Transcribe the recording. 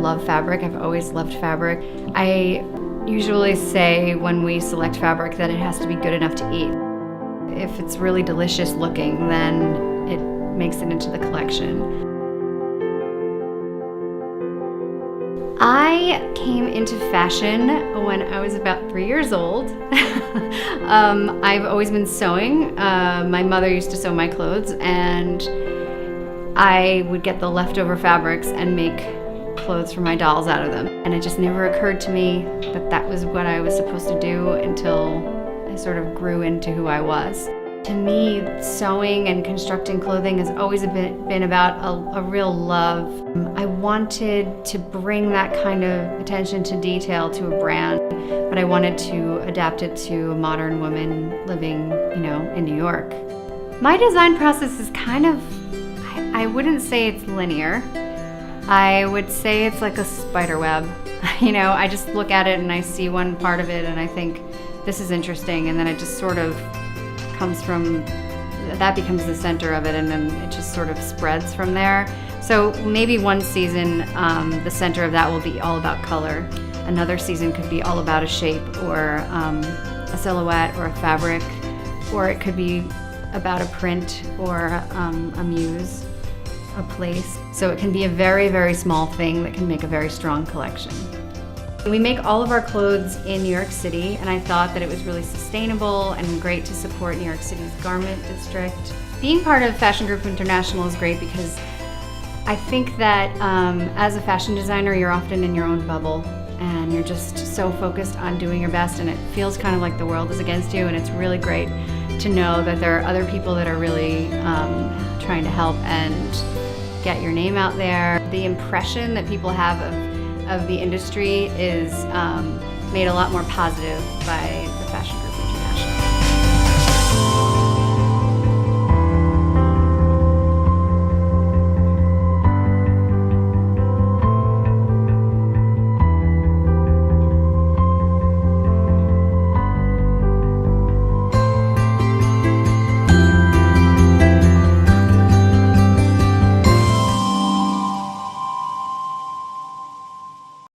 love fabric. I've always loved fabric. I usually say when we select fabric that it has to be good enough to eat. If it's really delicious looking, then it makes it into the collection. I came into fashion when I was about 3 years old. I've always been sewing. My mother used to sew my clothes, and I would get the leftover fabrics and make clothes for my dolls out of them. And it just never occurred to me that that was what I was supposed to do until I sort of grew into who I was. To me, sewing and constructing clothing has always been about a real love. I wanted to bring that kind of attention to detail to a brand, but I wanted to adapt it to a modern woman living, in New York. My design process is kind of, I wouldn't say it's linear. I would say it's like a spider web. I just look at it and I see one part of it and I think, this is interesting, and then it just sort of that becomes the center of it, and then it just sort of spreads from there. So maybe one season, the center of that will be all about color. Another season could be all about a shape or a silhouette or a fabric, or it could be about a print or a muse, a place. So it can be a very, very small thing that can make a very strong collection. We make all of our clothes in New York City, and I thought that it was really sustainable and great to support New York City's garment district. Being part of Fashion Group International is great because I think that as a fashion designer, you're often in your own bubble and you're just so focused on doing your best, and it feels kind of like the world is against you, and it's really great to know that there are other people that are really trying to help and get your name out there. The impression that people have of the industry is made a lot more positive by the Fashion Group International.